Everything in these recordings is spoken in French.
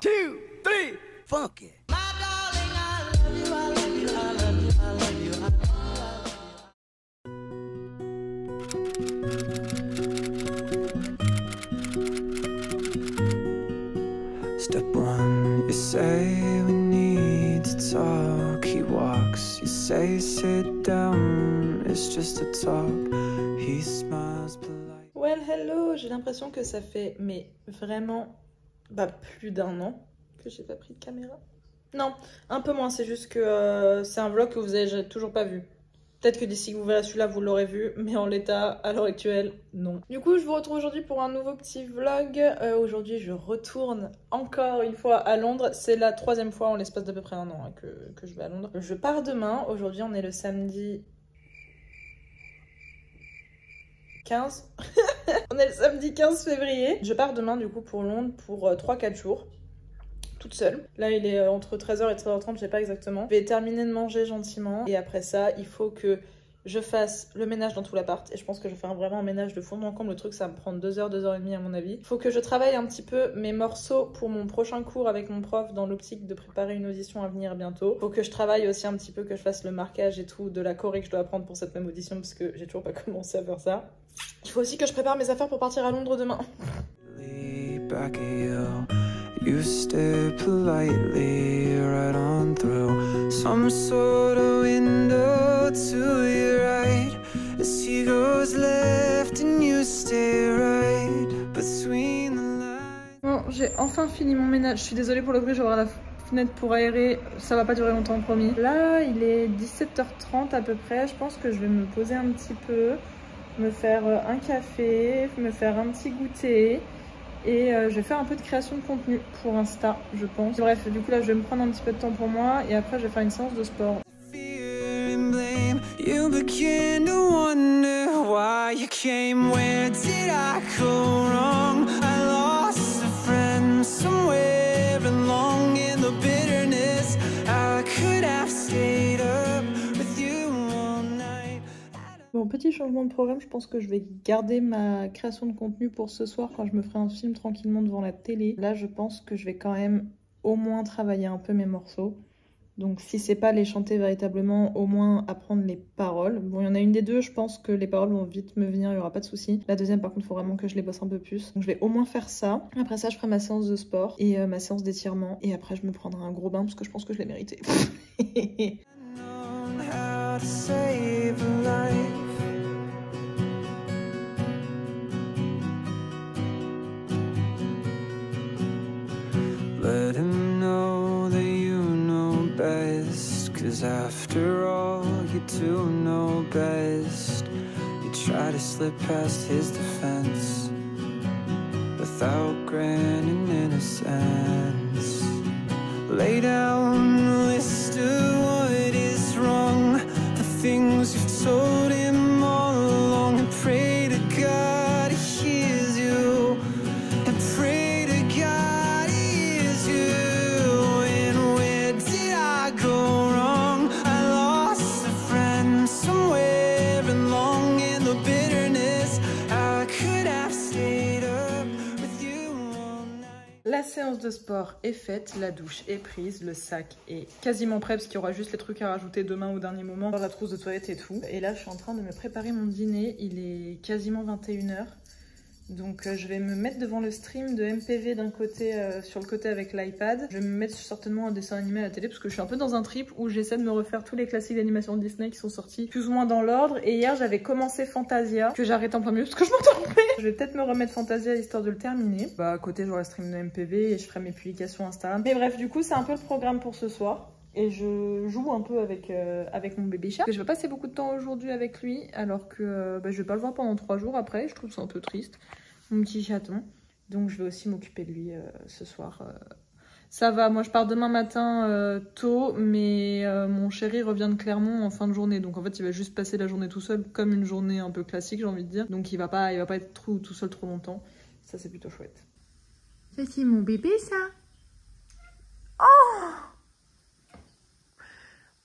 2, 3, funky. Step one, you say we need to talk. He walks, you say sit down. It's just a talk. He smiles polite. Well, hello, j'ai l'impression que ça fait, mais vraiment, plus d'un an que j'ai pas pris de caméra. Non, un peu moins, c'est juste que c'est un vlog que vous avez toujours pas vu. Peut-être que d'ici que vous verrez celui-là, vous l'aurez vu, mais en l'état, à l'heure actuelle, non. Du coup, je vous retrouve aujourd'hui pour un nouveau petit vlog. Aujourd'hui, je retourne encore une fois à Londres. C'est la 3e fois en l'espace d'à peu près un an que je vais à Londres. Je pars demain. Aujourd'hui, on est le samedi 15. On est le samedi 15 février. Je pars demain, du coup, pour Londres pour 3-4 jours. Toute seule. Là, il est entre 13h et 13h30, je sais pas exactement. Je vais terminer de manger gentiment. Et après ça, il faut que je fasse le ménage dans tout l'appart. Et je pense que je vais faire vraiment un ménage de fond en comble. Le truc, ça va me prendre 2h, 2h30 à mon avis. Il faut que je travaille un petit peu mes morceaux pour mon prochain cours avec mon prof dans l'optique de préparer une audition à venir bientôt. Il faut que je travaille aussi un petit peu, que je fasse le marquage et tout de la choré que je dois apprendre pour cette même audition parce que j'ai toujours pas commencé à faire ça. Il faut aussi que je prépare mes affaires pour partir à Londres demain. You stare politely right on through some sort of window to your right as he goes left and you stay right between the lines. Bon, j'ai enfin fini mon ménage. Je suis désolée pour le bruit, je vais ouvrir la fenêtre pour aérer. Ça va pas durer longtemps, promis. Là, il est 17h30 à peu près. Je pense que je vais me poser un petit peu, me faire un café, me faire un petit goûter. Et je vais faire un peu de création de contenu pour Insta, je pense. Bref, du coup là, je vais me prendre un petit peu de temps pour moi et après, je vais faire une séance de sport. You begin to wonder why you came. Where did I go wrong? I lost a friend somewhere along in the bitterness. I could have stayed up with you all night. Bon, petit changement de programme, je pense que je vais garder ma création de contenu pour ce soir quand je me ferai un film tranquillement devant la télé. Là, je pense que je vais quand même au moins travailler un peu mes morceaux. Donc si c'est pas les chanter véritablement, au moins apprendre les paroles. Bon, il y en a une des deux, je pense que les paroles vont vite me venir, il y aura pas de souci. La deuxième, par contre, il faut vraiment que je les bosse un peu plus. Donc je vais au moins faire ça. Après ça, je ferai ma séance de sport et ma séance d'étirement. Et après, je me prendrai un gros bain parce que je pense que je l'ai mérité. Let him know that you know best, 'cause after all you do know best. You try to slip past his defense without granting innocence. Lay down the list of what is wrong, the things you've told him all along, and pray to God he hears you, and pray to God he hears you. And where did I go wrong? I lost a friend somewhere along in the bitterness. I could have stayed up with you all night. La séance de sport est faite, la douche est prise, le sac est quasiment prêt parce qu'il y aura juste les trucs à rajouter demain au dernier moment, dans la trousse de toilette et tout. Et là, je suis en train de me préparer mon dîner, il est quasiment 21h. Donc je vais me mettre devant le stream de MPV d'un côté, sur le côté avec l'iPad. Je vais me mettre certainement un dessin animé à la télé parce que je suis un peu dans un trip où j'essaie de me refaire tous les classiques d'animation de Disney qui sont sortis plus ou moins dans l'ordre. Et hier j'avais commencé Fantasia, que j'arrête en plein milieu parce que je m'entendais. Je vais peut-être me remettre Fantasia histoire de le terminer. Bah à côté j'aurai le stream de MPV et je ferai mes publications Instagram. Mais bref, du coup c'est un peu le programme pour ce soir. Et je joue un peu avec mon bébé chat. Je vais passer beaucoup de temps aujourd'hui avec lui, alors que je vais pas le voir pendant 3 jours après. Je trouve ça un peu triste, mon petit chaton. Donc je vais aussi m'occuper de lui ce soir. Ça va, moi je pars demain matin tôt, mais mon chéri revient de Clermont en fin de journée. Donc en fait il va juste passer la journée tout seul, comme une journée un peu classique j'ai envie de dire. Donc il va pas être tout seul trop longtemps. Ça c'est plutôt chouette. Ça c'est mon bébé ça. Oh!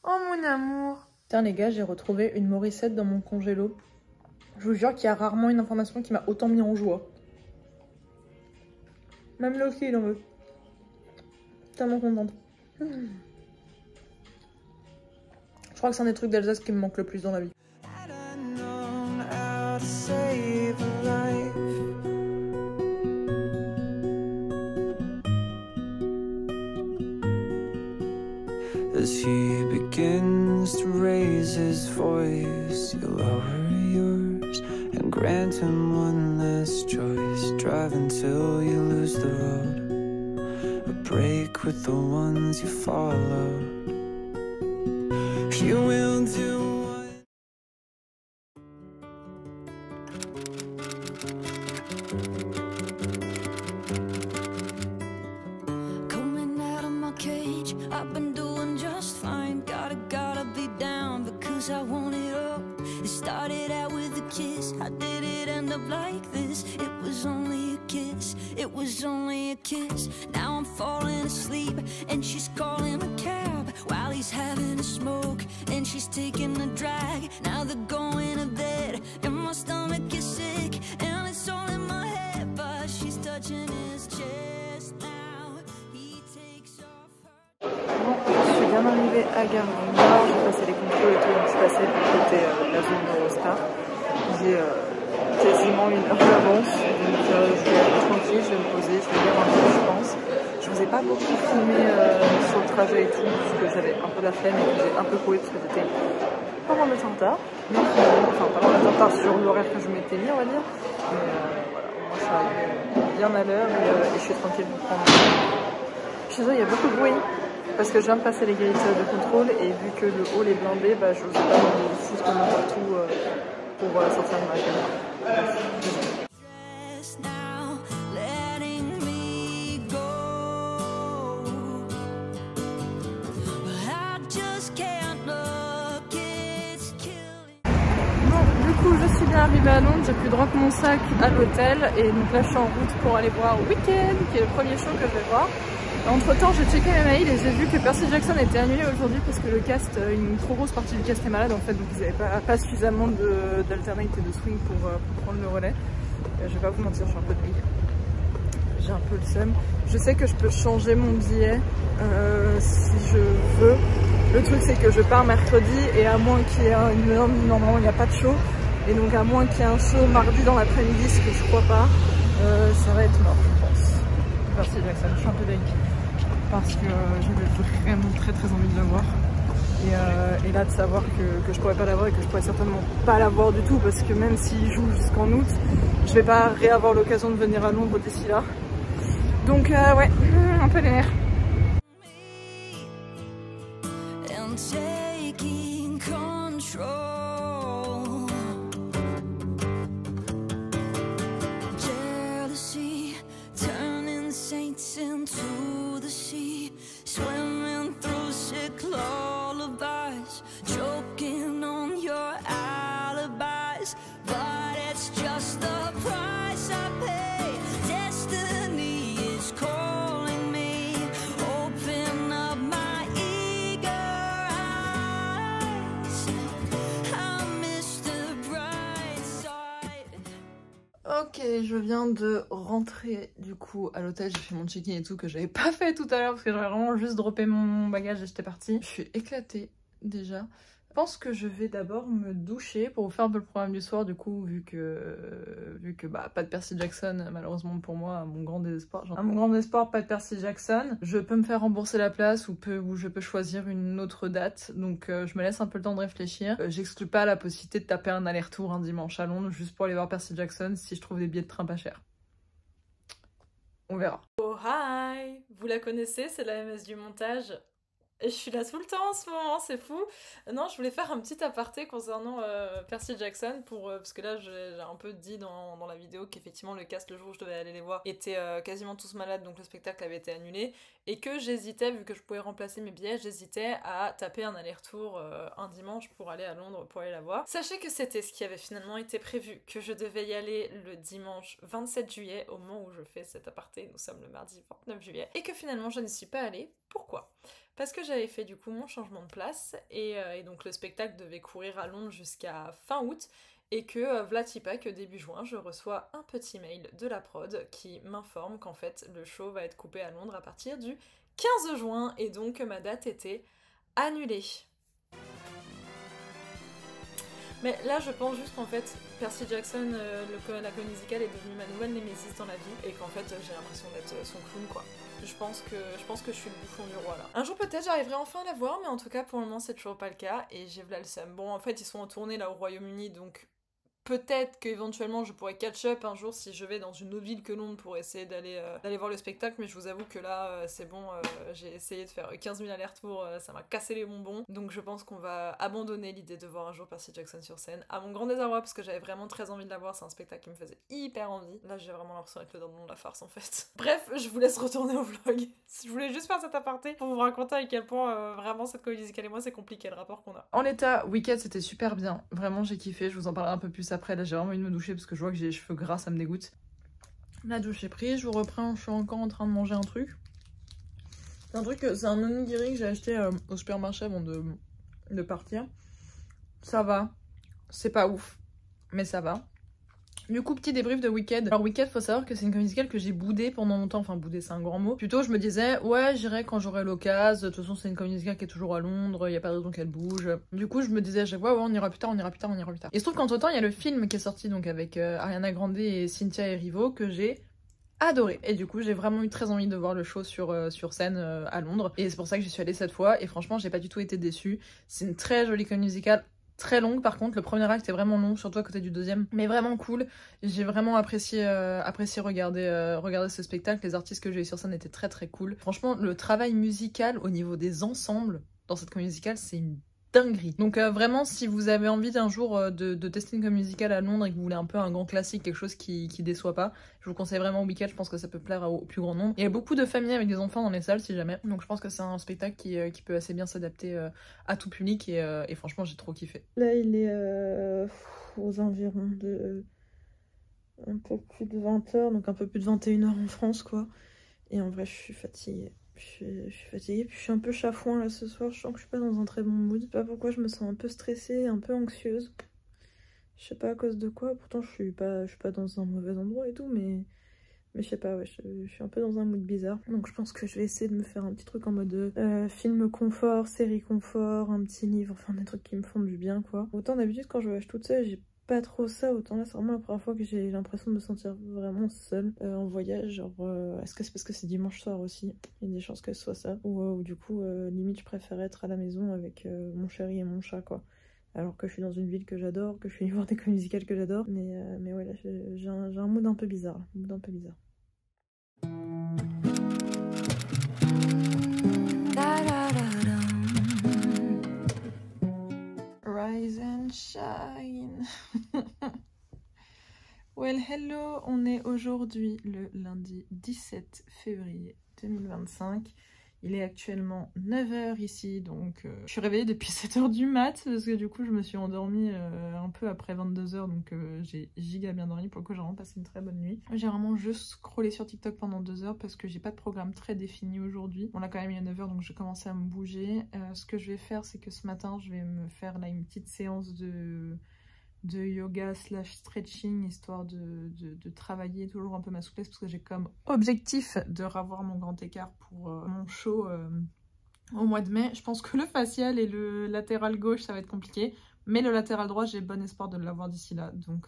Oh mon amour. Putain les gars, j'ai retrouvé une Morissette dans mon congélo. Je vous jure qu'il y a rarement une information qui m'a autant mis en joie. Même Loki il en veut. tellement contente. Je crois que c'est un des trucs d'Alsace qui me manque le plus dans la vie. Had I known how to save a life, as he begins to raise his voice, you lower yours and grant him one last choice. Drive until you lose the road, a break with the ones you followed. You will do what Coming out of my cage, I've been doing just fine. Gotta be down because I want it all. It started out with a kiss. How did it end up like this? It was only a kiss. It was only a kiss. Now I'm falling asleep and she's calling a cab while he's having a smoke and she's taking a drag. Now they're going to bed and my stomach is sick and it's all in my head, but she's touching his chest now. He takes off her. Bon, je suis bien arrivée à Gare du Nord, j'ai passé les contrôles et tout, donc je suis passée du côté de la zone Eurostar. J'ai quasiment une heure d'avance, donc je vais être tranquille, je vais me poser, je vais lire un peu, je pense. Je vous ai pas beaucoup filmé sur le trajet et tout, parce que j'avais un peu la flemme et que j'ai un peu couru parce que j'étais pas mal de temps en retard. Mais enfin, pas mal de temps en retard sur l'horaire que je m'étais mis, on va dire. Mais voilà, au moins je suis arrivée bien à l'heure et je suis tranquille pour prendre. Chez eux, il y a beaucoup de bruit. Parce que je viens de passer les gates de contrôle et vu que le hall est blindé, bah, je n'ose pas me foutre n'importe où pour sortir de ma caméra. Just now, letting me go. But I just can't look, it's killing. Bon, du coup, je suis bien arrivée à Londres, j'ai pu drop mon sac à l'hôtel et donc là je suis en route pour aller voir Weekend, qui est le premier show que je vais voir. Entre temps, j'ai checké mes mails et j'ai vu que Percy Jackson était annulé aujourd'hui parce que le cast, une trop grosse partie du cast est malade en fait, donc ils n'avaient pas suffisamment d'alternate et de swing pour prendre le relais. Je vais pas vous mentir, je suis un peu de j'ai un peu le seum. Je sais que je peux changer mon billet si je veux. Le truc c'est que je pars mercredi et à moins qu'il y ait une lundi, normalement il n'y a pas de show. Et donc à moins qu'il y ait un show mardi dans l'après-midi, ce que je crois pas, ça va être mort je pense. Percy Jackson, je suis un peu dingue. Parce que j'avais vraiment très envie de le voir. Et là de savoir que je pourrais pas l'avoir et que je pourrais certainement pas l'avoir du tout parce que même s'il joue jusqu'en août, je vais pas réavoir l'occasion de venir à Londres d'ici là. Donc ouais, un peu les nerfs. And taking control. Jealousy, turning saints into the sea, swimming through sick lullabies, choking on your alibis. But it's just the price I pay. Destiny is calling me. Open up my eager eyes. I miss the bright side. Ok, je viens de rentrer du coup à l'hôtel, j'ai fait mon check-in et tout que j'avais pas fait tout à l'heure parce que j'avais vraiment juste droppé mon bagage et j'étais partie. Je suis éclatée déjà. Je pense que je vais d'abord me doucher pour vous faire un peu le programme du soir du coup vu que bah pas de Percy Jackson malheureusement pour moi à mon grand désespoir. À mon grand désespoir pas de Percy Jackson. Je peux me faire rembourser la place ou je peux choisir une autre date donc je me laisse un peu le temps de réfléchir. J'exclus pas la possibilité de taper un aller-retour un dimanche à Londres juste pour aller voir Percy Jackson si je trouve des billets de train pas chers. On verra. Oh hi! Vous la connaissez, c'est la MS du montage. Et je suis là tout le temps en ce moment, c'est fou. Non, je voulais faire un petit aparté concernant Percy Jackson parce que là j'ai un peu dit dans la vidéo qu'effectivement le cast le jour où je devais aller les voir était quasiment tous malades donc le spectacle avait été annulé et que j'hésitais, vu que je pouvais remplacer mes billets, j'hésitais à taper un aller-retour un dimanche pour aller à Londres pour aller la voir. Sachez que c'était ce qui avait finalement été prévu, que je devais y aller le dimanche 27 juillet au moment où je fais cet aparté, nous sommes le mardi 29 juillet, et que finalement je n'y suis pas allée. Pourquoi ? Parce que j'avais fait du coup mon changement de place et donc le spectacle devait courir à Londres jusqu'à fin août et que vlatipa que début juin je reçois un petit mail de la prod qui m'informe qu'en fait le show va être coupé à Londres à partir du 15 juin et donc ma date était annulée. Mais là je pense juste qu'en fait Percy Jackson, la comédie musicale est devenue ma nouvelle némésis dans la vie et qu'en fait j'ai l'impression d'être son clown quoi. Je pense que je suis le bouffon du roi là. Un jour peut-être j'arriverai enfin à la voir, mais en tout cas pour le moment c'est toujours pas le cas et j'ai v'là le seum. Bon en fait ils sont en tournée là au Royaume-Uni donc peut-être qu'éventuellement je pourrais catch up un jour si je vais dans une autre ville que Londres pour essayer d'aller voir le spectacle, mais je vous avoue que là c'est bon, j'ai essayé de faire 15 000 allers-retours, ça m'a cassé les bonbons, donc je pense qu'on va abandonner l'idée de voir un jour Percy Jackson sur scène, à mon grand désarroi parce que j'avais vraiment très envie de la voir, c'est un spectacle qui me faisait hyper envie. Là j'ai vraiment l'impression d'être le dindon de la farce en fait. Bref, je vous laisse retourner au vlog. Je voulais juste faire cet aparté pour vous raconter à quel point vraiment cette comédie musicale et moi c'est compliqué le rapport qu'on a. En l'état, Wicked c'était super bien, vraiment j'ai kiffé, je vous en parlerai un peu plus après. Là j'ai vraiment envie de me doucher parce que je vois que j'ai les cheveux gras, ça me dégoûte. La douche est prise, je vous reprends, je suis encore en train de manger un truc. C'est un onigiri que j'ai acheté au supermarché avant de partir. Ça va, c'est pas ouf, mais ça va. Du coup, petit débrief de Wicked. Alors Wicked, faut savoir que c'est une comédie musicale que j'ai boudée pendant longtemps. Enfin, boudée, c'est un grand mot. Plutôt, je me disais, ouais, j'irai quand j'aurai l'occasion. De toute façon, c'est une comédie musicale qui est toujours à Londres. Il y a pas de raison qu'elle bouge. Du coup, je me disais, ouais, on ira plus tard, on ira plus tard, on ira plus tard. Et il se trouve qu'entre temps, il y a le film qui est sorti donc avec Ariana Grande et Cynthia Erivo que j'ai adoré. Et du coup, j'ai vraiment eu très envie de voir le show sur scène à Londres. Et c'est pour ça que j'y suis allée cette fois. Et franchement, j'ai pas du tout été déçue. C'est une très jolie comédie musicale. Très longue par contre, le premier acte est vraiment long, surtout à côté du deuxième, mais vraiment cool. J'ai vraiment apprécié regarder ce spectacle, les artistes que j'ai eu sur scène étaient très très cool. Franchement, le travail musical au niveau des ensembles dans cette comédie musicale, c'est une dinguerie. Donc vraiment, si vous avez envie d'un jour de tester une comédie musicale à Londres et que vous voulez un peu un grand classique, quelque chose qui déçoit pas, je vous conseille vraiment Wicked, je pense que ça peut plaire au plus grand nombre. Il y a beaucoup de familles avec des enfants dans les salles si jamais, donc je pense que c'est un spectacle qui peut assez bien s'adapter à tout public et franchement j'ai trop kiffé. Là il est aux environs de un peu plus de 20h, donc un peu plus de 21h en France quoi, et en vrai je suis fatiguée. Je suis fatiguée, puis je suis un peu chafouin là ce soir, je sens que je suis pas dans un très bon mood. Je sais pas pourquoi, je me sens un peu stressée, un peu anxieuse. Je sais pas à cause de quoi, pourtant je suis pas dans un mauvais endroit et tout, mais je sais pas, ouais, je suis un peu dans un mood bizarre. Donc je pense que je vais essayer de me faire un petit truc en mode film confort, série confort, un petit livre, enfin des trucs qui me font du bien quoi. Autant d'habitude quand je voyage toute seule, j'ai pas trop ça, autant là c'est vraiment la première fois que j'ai l'impression de me sentir vraiment seule en voyage, genre est-ce que c'est parce que c'est dimanche soir aussi, il y a des chances que ce soit ça, ou du coup limite je préfère être à la maison avec mon chéri et mon chat quoi, alors que je suis dans une ville que j'adore, que je suis venue voir des comédies musicales que j'adore, mais ouais là j'ai un mood un peu bizarre, Rise and shine. Well hello, on est aujourd'hui le lundi 17 février 2025. Il est actuellement 9h ici, donc je suis réveillée depuis 7h du mat, parce que du coup je me suis endormie un peu après 22h, donc j'ai giga bien dormi, pour le coup j'ai vraiment passé une très bonne nuit. J'ai vraiment juste scrollé sur TikTok pendant 2 heures, parce que j'ai pas de programme très défini aujourd'hui. On l'a quand même mis à 9h, donc j'ai commencé à me bouger. Ce que je vais faire, c'est que ce matin je vais me faire là une petite séance de yoga / stretching, histoire de travailler toujours un peu ma souplesse, parce que j'ai comme objectif de revoir mon grand écart pour mon show au mois de mai. Je pense que le facial et le latéral gauche ça va être compliqué, mais le latéral droit j'ai bon espoir de l'avoir d'ici là, donc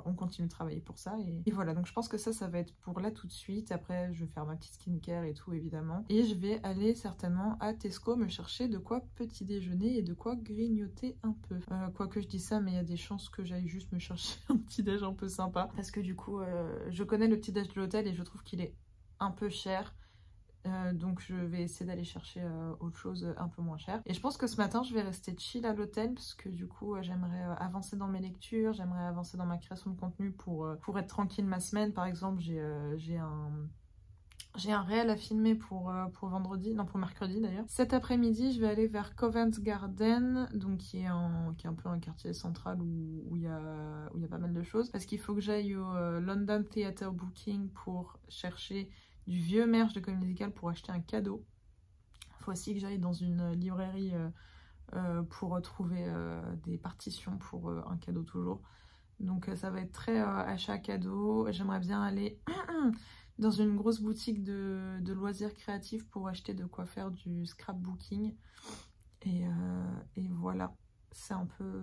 on continue de travailler pour ça et voilà. Donc je pense que ça va être pour là tout de suite. Après je vais faire ma petite skincare et tout évidemment, et je vais aller certainement à Tesco me chercher de quoi petit déjeuner et de quoi grignoter un peu, quoique je dis ça, mais il y a des chances que j'aille juste me chercher un petit déj un peu sympa, parce que du coup je connais le petit déj de l'hôtel et je trouve qu'il est un peu cher. Donc je vais essayer d'aller chercher autre chose un peu moins cher. Et je pense que ce matin je vais rester chill à l'hôtel, parce que du coup j'aimerais avancer dans mes lectures, j'aimerais avancer dans ma création de contenu pour être tranquille ma semaine. Par exemple j'ai un réel à filmer pour vendredi, non pour mercredi d'ailleurs. Cet après-midi je vais aller vers Covent Garden, donc qui est un peu un quartier central où il y a pas mal de choses, parce qu'il faut que j'aille au London Theatre Booking pour chercher du vieux merch de comédie musicale pour acheter un cadeau. Il faut aussi que j'aille dans une librairie pour retrouver des partitions pour un cadeau toujours. Donc ça va être très achat cadeau. J'aimerais bien aller dans une grosse boutique de loisirs créatifs pour acheter de quoi faire du scrapbooking. Et voilà. C'est un peu...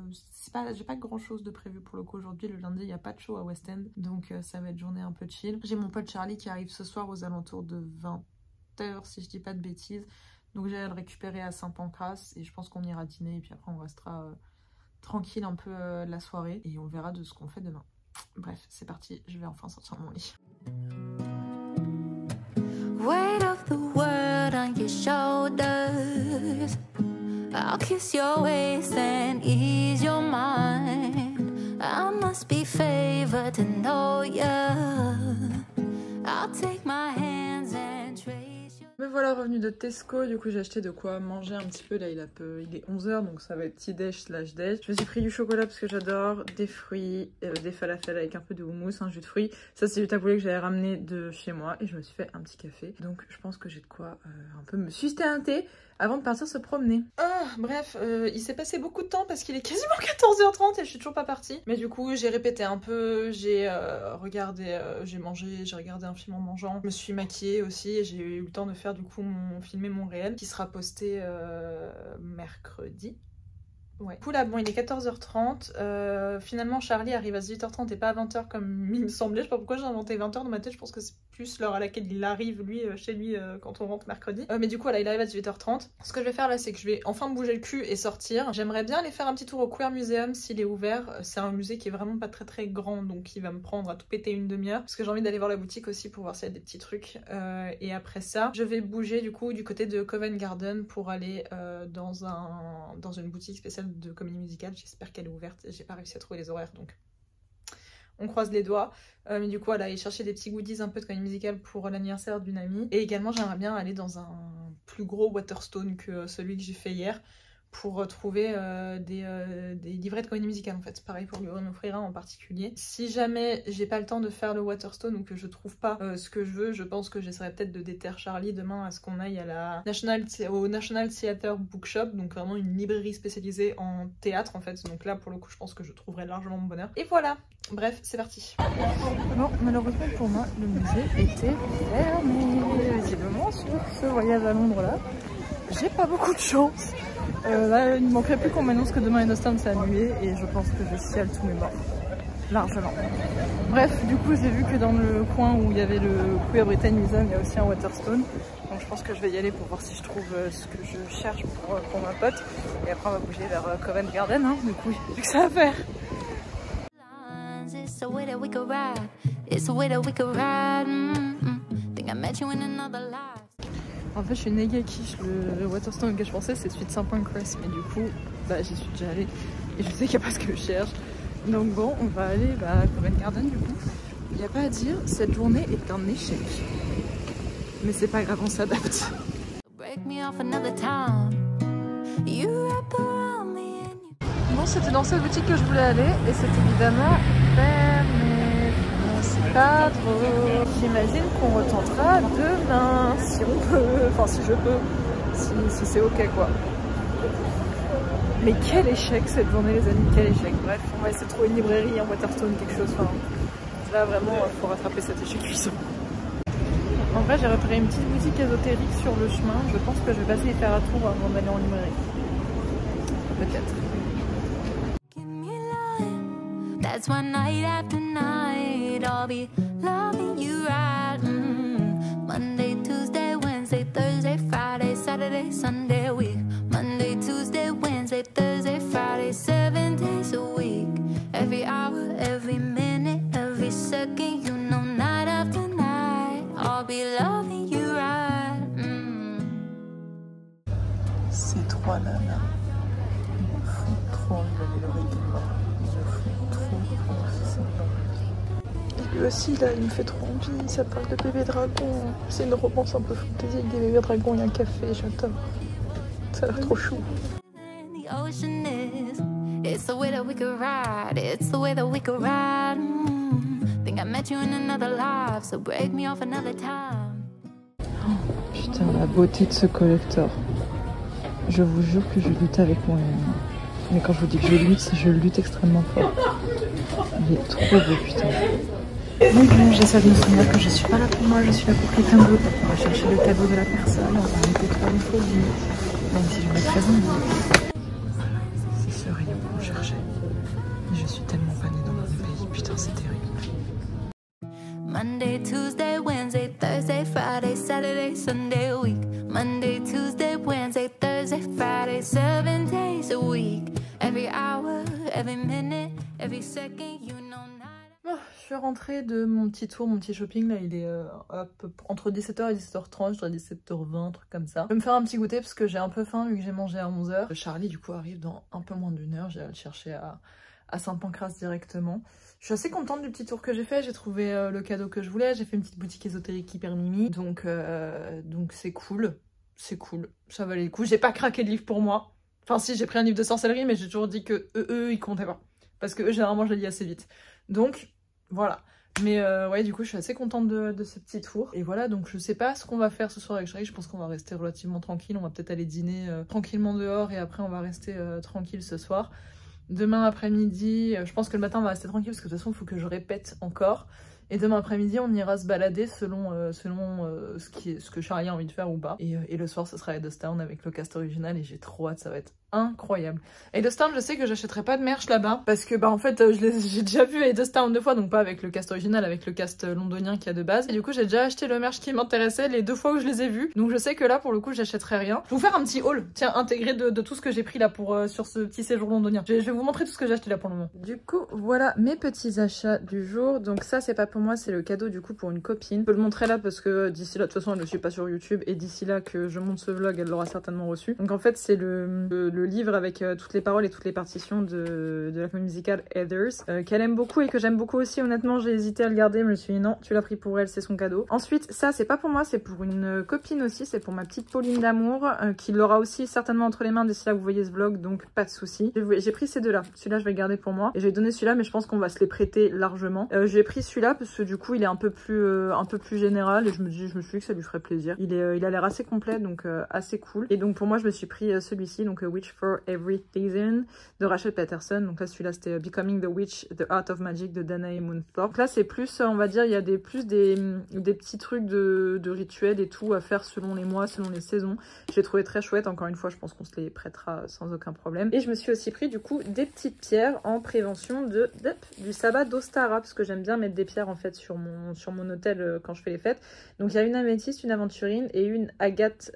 J'ai pas grand chose de prévu pour le coup aujourd'hui. Le lundi, il n'y a pas de show à West End. Donc ça va être journée un peu chill. J'ai mon pote Charlie qui arrive ce soir aux alentours de 20h si je dis pas de bêtises. Donc j'ai à le récupérer à Saint-Pancras. Et je pense qu'on ira dîner. Et puis après on restera tranquille un peu la soirée. Et on verra de ce qu'on fait demain. Bref, c'est parti. Je vais enfin sortir de mon lit. Weight of the world on your shoulders. I'll kiss your waist and ease your mind. I must be favored to know ya. I'll take my hands and trace your... Me voilà revenue de Tesco, du coup j'ai acheté de quoi manger un petit peu. Là il est 11h donc ça va être petit déj slash déj. Je me suis pris du chocolat parce que j'adore, des fruits, des falafels avec un peu de houmous, un jus de fruits. Ça c'est du taboulé que j'avais ramené de chez moi et je me suis fait un petit café. Donc je pense que j'ai de quoi un peu me sustenter avant de partir se promener. Bref, il s'est passé beaucoup de temps parce qu'il est quasiment 14h30 et je suis toujours pas partie. Mais du coup j'ai répété un peu, j'ai regardé, j'ai mangé, j'ai regardé un film en mangeant. Je me suis maquillée aussi et j'ai eu le temps de faire du coup filmer mon réel qui sera posté mercredi. Ouais. Du coup là bon il est 14h30, finalement Charlie arrive à 18h30 et pas à 20h comme il me semblait, je sais pas pourquoi j'ai inventé 20h dans ma tête, je pense que c'est plus l'heure à laquelle il arrive lui chez lui quand on rentre mercredi. Mais du coup là il arrive à 18h30, ce que je vais faire là c'est que je vais enfin me bouger le cul et sortir. J'aimerais bien aller faire un petit tour au Queer Museum s'il est ouvert, c'est un musée qui est vraiment pas très grand donc il va me prendre à tout péter une demi-heure parce que j'ai envie d'aller voir la boutique aussi pour voir s'il y a des petits trucs et après ça je vais bouger du coup du côté de Covent Garden pour aller dans une boutique spéciale de comédie musicale. J'espère qu'elle est ouverte, j'ai pas réussi à trouver les horaires donc on croise les doigts. Mais du coup, elle a allé chercher des petits goodies un peu de comédie musicale pour l'anniversaire d'une amie. Et également, j'aimerais bien aller dans un plus gros Waterstone que celui que j'ai fait hier pour trouver des livrets de comédie musicale en fait. Pareil pour lui en offrir un en particulier. Si jamais j'ai pas le temps de faire le Waterstone ou que je trouve pas ce que je veux, je pense que j'essaierai peut-être de déterrer Charlie demain à ce qu'on aille à la au National Theatre Bookshop, donc vraiment une librairie spécialisée en théâtre en fait. Donc là pour le coup je pense que je trouverai largement mon bonheur. Et voilà, bref c'est parti. Bon malheureusement pour moi le musée était fermé. Visiblement sur ce voyage à Londres là, j'ai pas beaucoup de chance. Là, il ne manquerait plus qu'on m'annonce que demain Enostand c'est annulé et je pense que je ciale tous mes morts. Largement. Bref, du coup, j'ai vu que dans le coin où il y avait le Queer Britain Museum, il y a aussi un Waterstone. Donc je pense que je vais y aller pour voir si je trouve ce que je cherche pour ma pote. Et après, on va bouger vers Covent Garden, hein. Du coup, il y a que ça à faire. En fait je suis méga quiche, le Waterstone que je pensais c'est celui de Saint-Pancras mais du coup bah j'y suis déjà allée et je sais qu'il n'y a pas ce que je cherche. Donc bon on va aller à Covent Garden du coup. Il n'y a pas à dire, cette journée est un échec. Mais c'est pas grave, on s'adapte. Bon c'était dans cette boutique que je voulais aller et c'est évidemment fermé. C'est pas drôle. J'imagine qu'on retentera demain, si on peut, enfin si je peux, si c'est ok quoi. Mais quel échec cette journée les amis, quel échec. Bref, on va essayer de trouver une librairie, un Waterstone, quelque chose. Enfin, là vraiment, il faut rattraper cet échec cuisant. En vrai, j'ai repéré une petite boutique ésotérique sur le chemin. Je pense que je vais passer y faire un tour avant d'aller en librairie. Peut-être. That's one night after night, I'll be loving you right. Monday, Tuesday, Wednesday, Thursday, Friday, Saturday, Sunday, week. Monday, Tuesday, Wednesday, Thursday, Friday, 7 days a week. Every hour, every minute, every second, you know, night after night, I'll be loving you right. Ces trois nanas, ils me font trop envie d'aller le regarder. Lui aussi là il me fait trop envie, ça parle de bébé dragon, c'est une romance un peu fantasy avec des bébés dragons et un café, j'adore, ça a l'air trop chou. Putain la beauté de ce collector, je vous jure que je lutte avec moi-même, mais quand je vous dis que je lutte extrêmement fort. Il est trop beau putain. Mais bon, j'essaie de me souvenir que je suis pas là pour moi, je suis là pour quelqu'un d'autre. On va chercher le cadeau de la personne, on va arrêter de faire une folie, même si je vais être très envie. C'est ce rayon qu'on cherchait. Je suis tellement pas née dans le même pays, putain c'est terrible. Monday, Tuesday, Wednesday, Thursday, Friday, Saturday, Sunday a week. Monday, Tuesday, Wednesday, Thursday, Friday, 7 days a week. Every hour, every minute, every second, you know not. Oh, je suis rentrée de mon petit tour, mon petit shopping, là il est entre 17h et 17h30, je dirais 17h20, un truc comme ça. Je vais me faire un petit goûter parce que j'ai un peu faim vu que j'ai mangé à 11h. Charlie du coup arrive dans un peu moins d'1 heure, j'ai le chercher à Saint-Pancras directement. Je suis assez contente du petit tour que j'ai fait, j'ai trouvé le cadeau que je voulais, j'ai fait une petite boutique ésotérique hyper mimi, donc c'est cool, ça valait le coup. J'ai pas craqué le livre pour moi, enfin si j'ai pris un livre de sorcellerie mais j'ai toujours dit que eux ils comptaient pas, parce que eux généralement je les lis assez vite, donc voilà. Mais ouais, du coup je suis assez contente de ce petit tour. Et voilà, donc je sais pas ce qu'on va faire ce soir avec Charlie, je pense qu'on va rester relativement tranquille, on va peut-être aller dîner tranquillement dehors et après on va rester tranquille ce soir. Demain après-midi, je pense que le matin on va rester tranquille parce que de toute façon il faut que je répète encore. Et demain après-midi on ira se balader selon ce que Charlie a envie de faire ou pas. Et le soir ce sera Edostown avec le cast original et j'ai trop hâte, ça va être incroyable. Edostown, je sais que j'achèterai pas de merch là-bas parce que bah en fait j'ai déjà vu Edostown 2 fois, donc pas avec le cast original, avec le cast londonien qu'il y a de base. Et du coup j'ai déjà acheté le merch qui m'intéressait les 2 fois où je les ai vus, donc je sais que là pour le coup j'achèterai rien. Je vais vous faire un petit haul, tiens, intégré de tout ce que j'ai pris là pour sur ce petit séjour londonien. Je vais vous montrer tout ce que j'ai acheté là pour le moment. Du coup voilà mes petits achats du jour. Donc ça c'est pas pour moi, c'est le cadeau du coup pour une copine. Je peux le montrer là parce que d'ici là, de toute façon elle ne suit pas sur YouTube, et d'ici là que je monte ce vlog elle l'aura certainement reçu. Donc en fait c'est le livre avec toutes les paroles et toutes les partitions de la comédie musicale Heathers, qu'elle aime beaucoup et que j'aime beaucoup aussi. Honnêtement j'ai hésité à le garder, mais je me suis dit non, tu l'as pris pour elle, c'est son cadeau. Ensuite ça c'est pas pour moi, c'est pour une copine aussi, c'est pour ma petite Pauline d'amour, qui l'aura aussi certainement entre les mains d'ici là que vous voyez ce vlog, donc pas de souci. J'ai pris ces deux là, celui-là je vais le garder pour moi et je vais donner celui-là, mais je pense qu'on va se les prêter largement. J'ai pris celui-là parce que du coup il est un peu plus général et je me suis dit que ça lui ferait plaisir. Il a l'air assez complet, donc assez cool. Et donc pour moi je me suis pris celui-ci, donc Witch for Every Season de Rachel Patterson. Donc là celui-là c'était Becoming the Witch, The Art of Magic de Danae Moonthorpe. Donc là c'est plus, on va dire, il y a des petits trucs de rituels et tout à faire selon les mois, selon les saisons. J'ai trouvé très chouette, encore une fois je pense qu'on se les prêtera sans aucun problème. Et je me suis aussi pris du coup des petites pierres en prévention du sabbat d'Ostara, parce que j'aime bien mettre des pierres en fait sur mon hôtel quand je fais les fêtes. Donc il y a une améthyste, une aventurine et une agate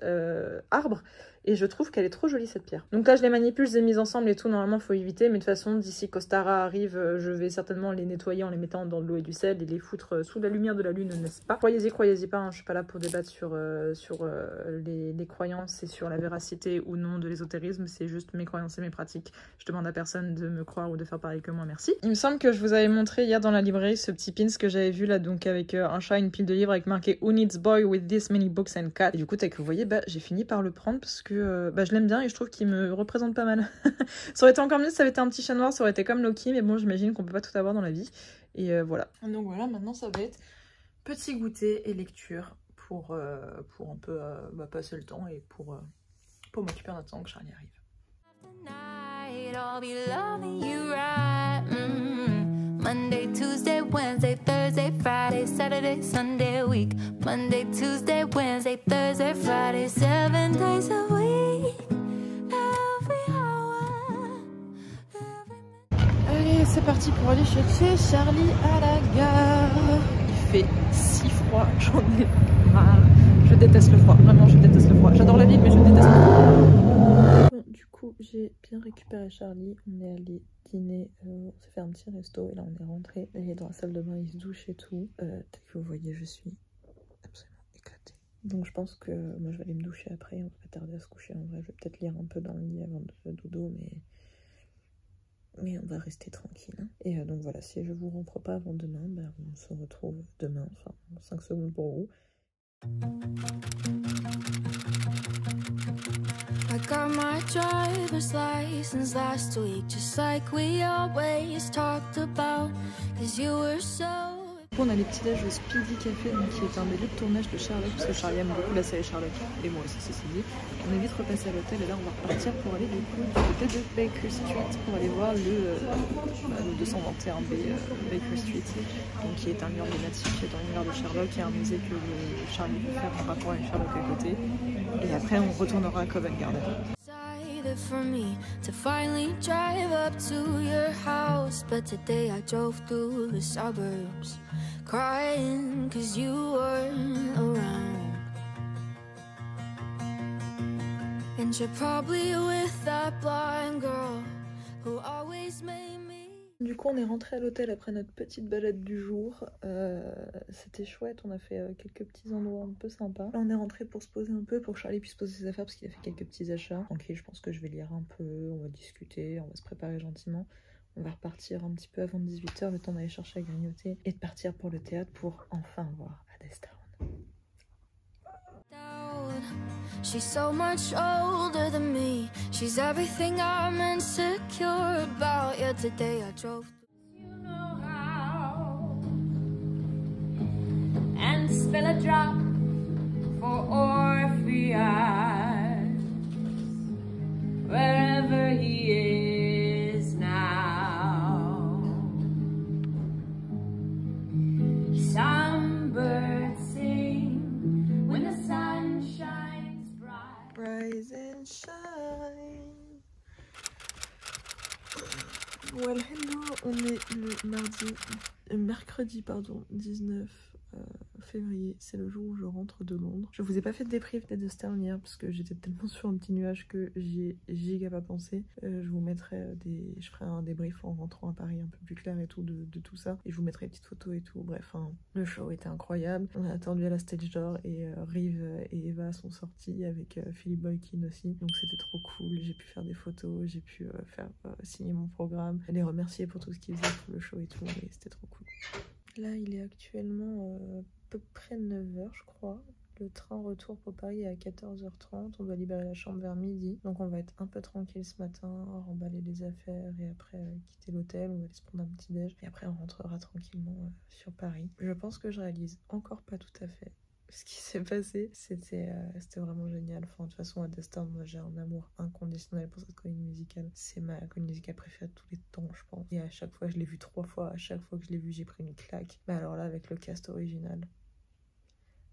arbre. Et je trouve qu'elle est trop jolie cette pierre. Donc là je les manipule, je les ai mises ensemble et tout, normalement faut éviter. Mais de toute façon d'ici qu'Ostara arrive, je vais certainement les nettoyer en les mettant dans de l'eau et du sel et les foutre sous la lumière de la lune, n'est-ce pas? Croyez-y pas, hein, je suis pas là pour débattre sur les croyances et sur la véracité ou non de l'ésotérisme. C'est juste mes croyances et mes pratiques. Je demande à personne de me croire ou de faire pareil que moi, merci. Il me semble que je vous avais montré hier dans la librairie ce petit pins que j'avais vu là, donc avec un chat, une pile de livres avec marqué Who needs boy with this many books and cat. Et du coup tel que vous voyez, j'ai fini par le prendre parce que je l'aime bien et je trouve qu'il me représente pas mal. Ça aurait été encore mieux si ça avait été un petit chat noir, ça aurait été comme Loki, mais bon j'imagine qu'on peut pas tout avoir dans la vie. Et voilà. Donc voilà, maintenant ça va être petit goûter et lecture pour un peu passer le temps et pour m'occuper en attendant que Charlie arrive. Monday, Tuesday, Wednesday, Thursday, Friday, Saturday, Sunday a week. Monday, Tuesday, Wednesday, Thursday, Friday, 7 days a week. Every hour, Allez, c'est parti pour aller chercher Charlie à la gare. Il fait si froid, j'en ai marre. Je déteste le froid, vraiment je déteste le froid. J'adore la ville mais je déteste le froid. Bon, du coup j'ai bien récupéré Charlie, on est allé dîner, on s'est fait un petit resto et là on est rentré. Il est dans la salle de bain, il se douche et tout. Tel que vous voyez je suis absolument éclatée. Donc je pense que moi je vais aller me doucher après, on va pas tarder à se coucher. En vrai je vais peut-être lire un peu dans le lit avant de faire dodo, mais on va rester tranquille. Hein. Et donc voilà, si je vous rentre pas avant demain, on se retrouve demain, enfin 5 secondes pour vous. I got my driver's license last week, just like we always talked about, 'cause you were so On a les petits déj au Speedy Café, donc qui est un des lieux de tournage de Sherlock, parce que Charlie aime beaucoup la série Sherlock, et moi aussi ceci dit. On est vite repassé à l'hôtel et là on va repartir pour aller du coup du côté de Baker Street pour aller voir le 221B Baker Street, donc qui est un lieu emblématique dans l'univers de Sherlock et un musée que Charlie veut faire en rapport avec Sherlock à côté. Et après on retournera à Covent Garden. For me to finally drive up to your house, but today I drove through the suburbs crying cause you weren't around, and you're probably with that blonde girl who always made me. Du coup on est rentré à l'hôtel après notre petite balade du jour, c'était chouette, on a fait quelques petits endroits un peu sympas. Là on est rentré pour se poser un peu, pour que Charlie puisse poser ses affaires parce qu'il a fait quelques petits achats. Tranquille, je pense que je vais lire un peu, on va discuter, on va se préparer gentiment. On va repartir un petit peu avant 18 h, le temps d'aller chercher à grignoter et de partir pour le théâtre pour enfin voir Hadestown. She's so much older than me. She's everything I'm insecure about. Yeah, today I drove. You know how. And spill a drop for Orpheus wherever he is now. Some birds sing when the sun shines bright. Rise and shine. Well, hello, on est le mercredi 19 février, c'est le jour où je rentre de Londres. Je vous ai pas fait de débrief d'Hadestown hier parce que j'étais tellement sur un petit nuage que j'y ai giga pas pensé. Je vous mettrai je ferai un débrief en rentrant à Paris un peu plus clair et tout de tout ça, et je vous mettrai des petites photos et tout. Bref, hein, le show était incroyable. On a attendu à la stage door et Rive et Eva sont sortis avec Philippe Boykin aussi, donc c'était trop cool. J'ai pu faire des photos, j'ai pu faire signer mon programme, les remercier pour tout ce qu'ils faisaient pour le show et tout, et c'était trop cool. Là il est actuellement à peu près 9 h je crois. Le train retour pour Paris est à 14 h 30. On doit libérer la chambre vers midi. Donc on va être un peu tranquille ce matin, remballer les affaires et après quitter l'hôtel. On va aller se prendre un petit déj. Et après on rentrera tranquillement sur Paris. Je pense que je réalise encore pas tout à fait ce qui s'est passé. C'était vraiment génial. Enfin, de toute façon, Hadestown, moi j'ai un amour inconditionnel pour cette comédie musicale. C'est ma comédie musicale préférée de tous les temps, je pense. Et à chaque fois, je l'ai vue 3 fois. À chaque fois que je l'ai vue, j'ai pris une claque. Mais alors là, avec le cast original,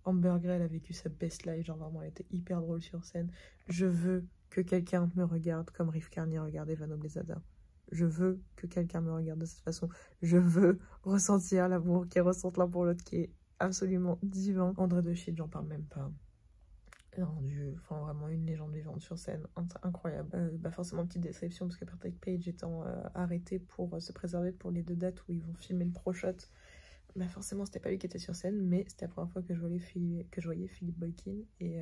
Amber Gray, elle a vécu sa best life. Genre vraiment, elle était hyper drôle sur scène. Je veux que quelqu'un me regarde comme Riff Carney regardait Vanna Blazada. Je veux que quelqu'un me regarde de cette façon. Je veux ressentir l'amour qu'ils ressentent l'un pour l'autre, qui est absolument divin. André de Shit, j'en parle même pas. Enfin vraiment une légende vivante sur scène, incroyable. Forcément petite description parce que Patrick Page étant arrêté pour se préserver pour les 2 dates où ils vont filmer le pro shot, forcément c'était pas lui qui était sur scène, mais c'était la première fois que je voyais Philippe Boykin et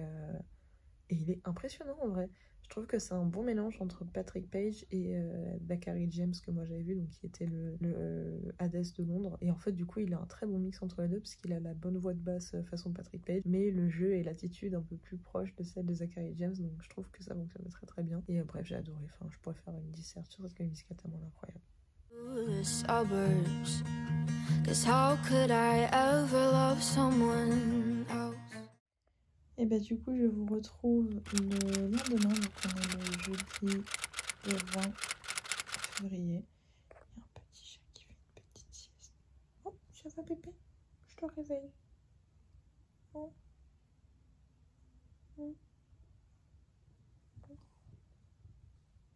il est impressionnant en vrai. Je trouve que c'est un bon mélange entre Patrick Page et Zachary James que moi j'avais vu, donc qui était le Hades de Londres. Et en fait du coup il a un très bon mix entre les deux parce qu'il a la bonne voix de basse façon Patrick Page, mais le jeu et l'attitude un peu plus proche de celle de Zachary James, donc je trouve que ça fonctionne très très bien. Et bref, j'ai adoré, enfin je pourrais faire une disserte sur cette comédie musicale tellement incroyable. Et du coup je vous retrouve le lendemain, donc on est le jeudi 20 février. Il y a un petit chat qui fait une petite sieste. Oh, ça va bébé? Je te réveille. Oh. Oh.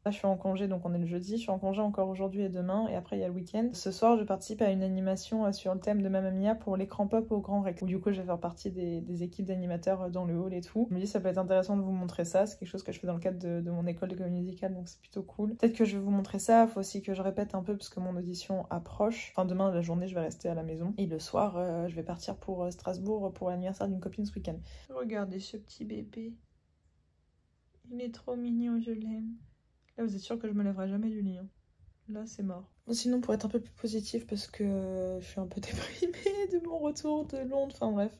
Là, je suis en congé, donc on est le jeudi. Je suis en congé encore aujourd'hui et demain, et après il y a le week-end. Ce soir, je participe à une animation sur le thème de Mamma Mia pour l'écran pop au Grand Rex. Du coup, je vais faire partie des équipes d'animateurs dans le hall et tout. Je me dis, ça peut être intéressant de vous montrer ça. C'est quelque chose que je fais dans le cadre de mon école de comédie musicale, donc c'est plutôt cool. Peut-être que je vais vous montrer ça. Faut aussi que je répète un peu parce que mon audition approche. Enfin, demain, la journée, je vais rester à la maison. Et le soir, je vais partir pour Strasbourg pour l'anniversaire d'une copine ce week-end. Regardez ce petit bébé. Il est trop mignon, je l'aime. Là, vous êtes sûr que je me lèverai jamais du lit. Hein. Là, c'est mort. Sinon, pour être un peu plus positif, parce que je suis un peu déprimée de mon retour de Londres. Enfin bref,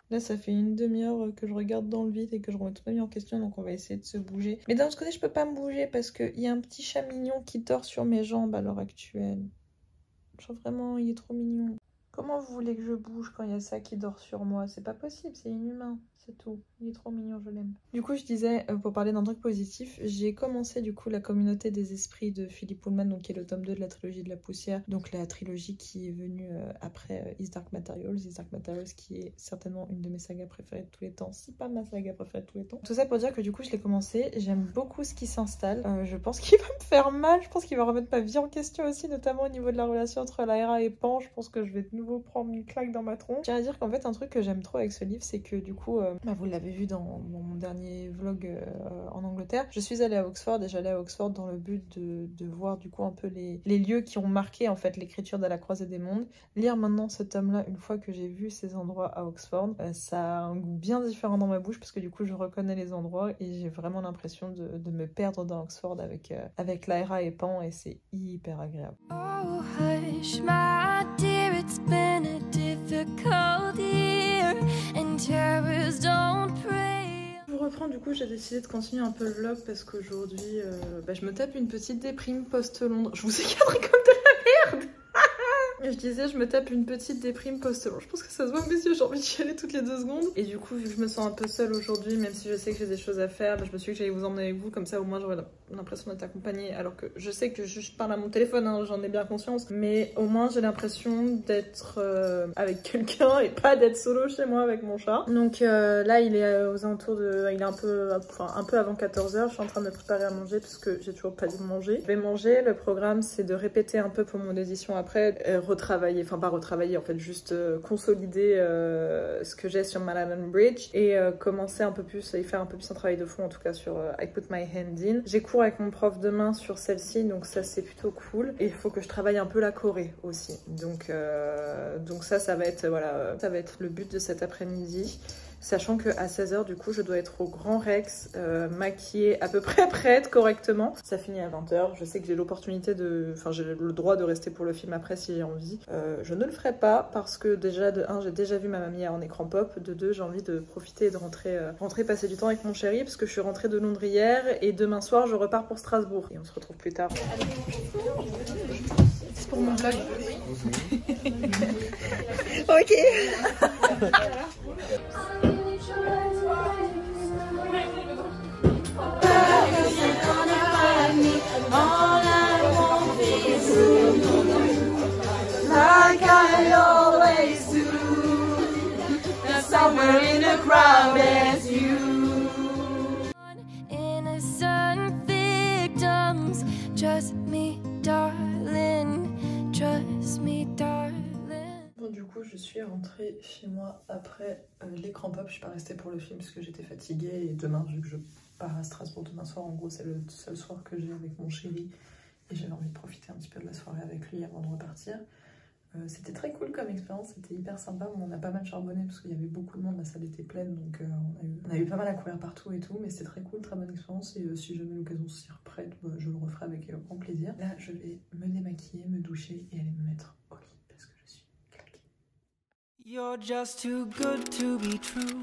là, ça fait une demi-heure que je regarde dans le vide et que je remets toute ma vie en question. Donc, on va essayer de se bouger. Mais d'un autre côté, je peux pas me bouger parce qu'il y a un petit chat mignon qui dort sur mes jambes à l'heure actuelle. Genre vraiment, il est trop mignon. Comment vous voulez que je bouge quand il y a ça qui dort sur moi? C'est pas possible, c'est inhumain. C'est tout. Il est trop mignon, je l'aime. Du coup, je disais, pour parler d'un truc positif, j'ai commencé du coup la communauté des esprits de Philip Pullman, donc qui est le tome 2 de la trilogie de la poussière, donc la trilogie qui est venue après His Dark Materials. His Dark Materials qui est certainement une de mes sagas préférées de tous les temps, si pas ma saga préférée de tous les temps. Tout ça pour dire que du coup, je l'ai commencé, j'aime beaucoup ce qui s'installe. Je pense qu'il va me faire mal, je pense qu'il va remettre ma vie en question aussi, notamment au niveau de la relation entre Lyra et Pan. Je pense que je vais de nouveau prendre une claque dans ma tronche. Je tiens à dire qu'en fait, un truc que j'aime trop avec ce livre, c'est que du coup, vous l'avez vu dans mon dernier vlog en Angleterre, je suis allée à Oxford et j'allais à Oxford dans le but de voir du coup un peu les lieux qui ont marqué en fait l'écriture de la croisée des mondes. Lire maintenant ce tome-là, une fois que j'ai vu ces endroits à Oxford, ça a un goût bien différent dans ma bouche parce que du coup je reconnais les endroits et j'ai vraiment l'impression de me perdre dans Oxford avec Lyra et Pan et c'est hyper agréable. Oh hush my dear, it's been a difficult year and terrors don't pray. Je reprends, du coup j'ai décidé de continuer un peu le vlog parce qu'aujourd'hui je me tape une petite déprime post-Londres. Je vous ai cadré comme de la merde. Je disais, je me tape une petite déprime post-Londres. Je pense que ça se voit mes yeux, j'ai envie d'y aller toutes les 2 secondes. Et du coup, vu que je me sens un peu seule aujourd'hui, même si je sais que j'ai des choses à faire, je me suis dit que j'allais vous emmener avec vous, comme ça au moins j'aurais l'impression d'être accompagnée. Alors que je sais que je parle à mon téléphone, hein, j'en ai bien conscience, mais au moins j'ai l'impression d'être avec quelqu'un et pas d'être solo chez moi avec mon chat. Donc là, il est aux alentours de... Il est un peu avant 14h, je suis en train de me préparer à manger parce que j'ai toujours pas dit de manger. Je vais manger, le programme c'est de répéter un peu pour mon édition après, retravailler, enfin pas retravailler en fait, juste consolider ce que j'ai sur Malalan Bridge et commencer un peu plus, et faire un peu plus un travail de fond en tout cas sur I Put My Hand In. J'ai cours avec mon prof demain sur celle-ci, donc ça c'est plutôt cool. Et il faut que je travaille un peu la choré aussi. Donc ça va être, voilà, ça va être le but de cet après-midi. Sachant qu'à 16h, du coup, je dois être au Grand Rex, maquillée, à peu près prête correctement. Ça finit à 20h. Je sais que j'ai l'opportunité de... Enfin, j'ai le droit de rester pour le film après si j'ai envie. Je ne le ferai pas parce que déjà, de 1, j'ai déjà vu ma mamie en écran pop. De 2, j'ai envie de profiter et de rentrer passer du temps avec mon chéri parce que je suis rentrée de Londres hier et demain soir, je repars pour Strasbourg. Et on se retrouve plus tard. C'est pour mon vlog. Ok. Like I always do, somewhere in a crowd as you. Innocent victims, trust me, darling, trust me, darling. Bon, du coup, je suis rentrée chez moi après l'écran pop. Je suis pas restée pour le film parce que j'étais fatiguée et demain, vu que je pars à Strasbourg demain soir, en gros, c'est le seul soir que j'ai avec mon chéri et j'avais envie de profiter un petit peu de la soirée avec lui avant de repartir. C'était très cool comme expérience, c'était hyper sympa. On a pas mal charbonné parce qu'il y avait beaucoup de monde, la salle était pleine, donc on a eu pas mal à courir partout et tout, mais c'était très cool, très bonne expérience. Et si jamais l'occasion s'y reprête, je le referai avec grand plaisir. Là, je vais me démaquiller, me doucher et aller me mettre au lit parce que je suis claquée. You're just too good to be true.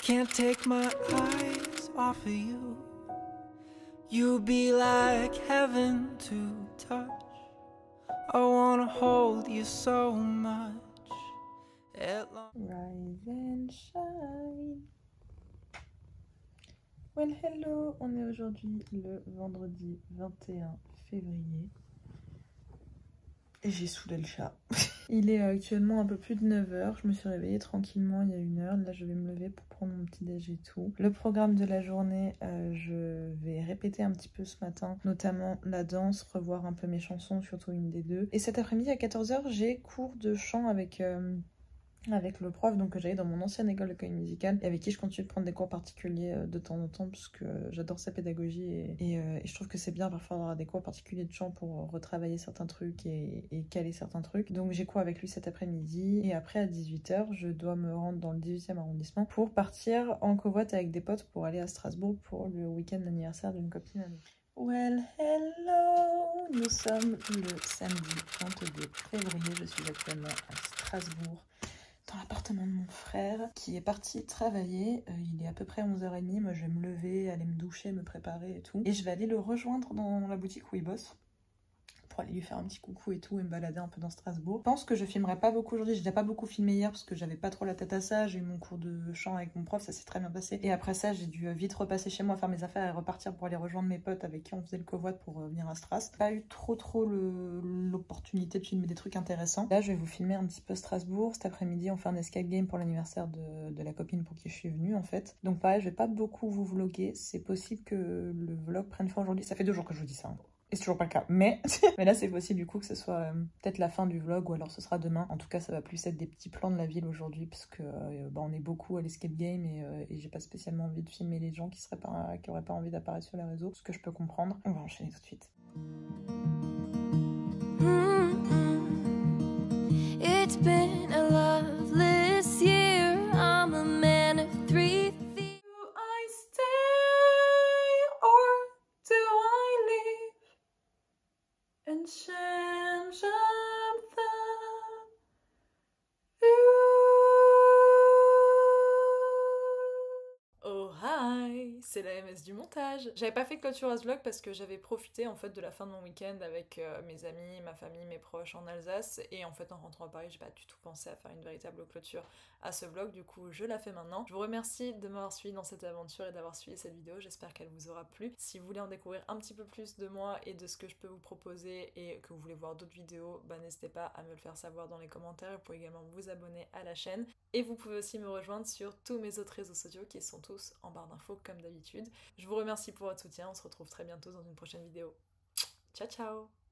Can't take my eyes off of you. You'll be like heaven to touch. I wanna hold you so much. Rise and shine. Well, hello, on est aujourd'hui le vendredi 21 février. Et j'ai saoulé le chat. Il est actuellement un peu plus de 9h. Je me suis réveillée tranquillement il y a 1 heure. Là, je vais me lever pour prendre mon petit déj et tout. Le programme de la journée, je vais répéter un petit peu ce matin, notamment la danse, revoir un peu mes chansons, surtout une des 2. Et cet après-midi à 14h, j'ai cours de chant avec le prof donc, que j'avais dans mon ancienne école de comédie musicale et avec qui je continue de prendre des cours particuliers de temps en temps parce que j'adore sa pédagogie et je trouve que c'est bien parfois d'avoir des cours particuliers de chant pour retravailler certains trucs et caler certains trucs. Donc j'ai cours avec lui cet après-midi et après à 18h je dois me rendre dans le 18e arrondissement pour partir en covoite avec des potes pour aller à Strasbourg pour le week-end d'anniversaire d'une copine à nous. Well, hello! Nous sommes le samedi 22 février, je suis actuellement à Strasbourg dans l'appartement de mon frère qui est parti travailler. Il est à peu près 11h30, moi je vais me lever, aller me doucher, me préparer et tout. Et je vais aller le rejoindre dans la boutique où il bosse pour aller lui faire un petit coucou et tout et me balader un peu dans Strasbourg. Je pense que je filmerai pas beaucoup aujourd'hui, j'ai déjà pas beaucoup filmé hier parce que j'avais pas trop la tête à ça, j'ai eu mon cours de chant avec mon prof, ça s'est très bien passé. Et après ça, j'ai dû vite repasser chez moi, faire mes affaires et repartir pour aller rejoindre mes potes avec qui on faisait le covoit pour venir à Stras. Pas eu trop l'opportunité de filmer des trucs intéressants. Là, je vais vous filmer un petit peu Strasbourg. Cet après-midi, on fait un escape game pour l'anniversaire de la copine pour qui je suis venue en fait. Donc pareil, je vais pas beaucoup vous vlogger. C'est possible que le vlog prenne fin aujourd'hui. Ça fait 2 jours que je vous dis ça. Hein. Et c'est toujours pas le cas. Mais là, c'est possible du coup que ce soit peut-être la fin du vlog ou alors ce sera demain. En tout cas, ça va plus être des petits plans de la ville aujourd'hui parce que on est beaucoup à l'escape game et j'ai pas spécialement envie de filmer les gens qui auraient pas envie d'apparaître sur les réseaux. Ce que je peux comprendre. On va enchaîner tout de suite. It's been a loveless year. I'm a man of 3 feet. Do I stay or do I leave and change up the view? Oh hi, c'est la MS du montage. J'avais pas fait clôture à ce vlog parce que j'avais profité en fait de la fin de mon week-end avec mes amis, ma famille, mes proches en Alsace et en fait en rentrant à Paris j'ai pas du tout pensé à faire une véritable clôture à ce vlog, du coup je la fais maintenant. Je vous remercie de m'avoir suivi dans cette aventure et d'avoir suivi cette vidéo, j'espère qu'elle vous aura plu. Si vous voulez en découvrir un petit peu plus de moi et de ce que je peux vous proposer et que vous voulez voir d'autres vidéos, bah n'hésitez pas à me le faire savoir dans les commentaires. Vous pouvez également vous abonner à la chaîne et vous pouvez aussi me rejoindre sur tous mes autres réseaux sociaux qui sont tous en barre d'infos comme d'habitude. Je vous remercie pour votre soutien, on se retrouve très bientôt dans une prochaine vidéo. Ciao ciao!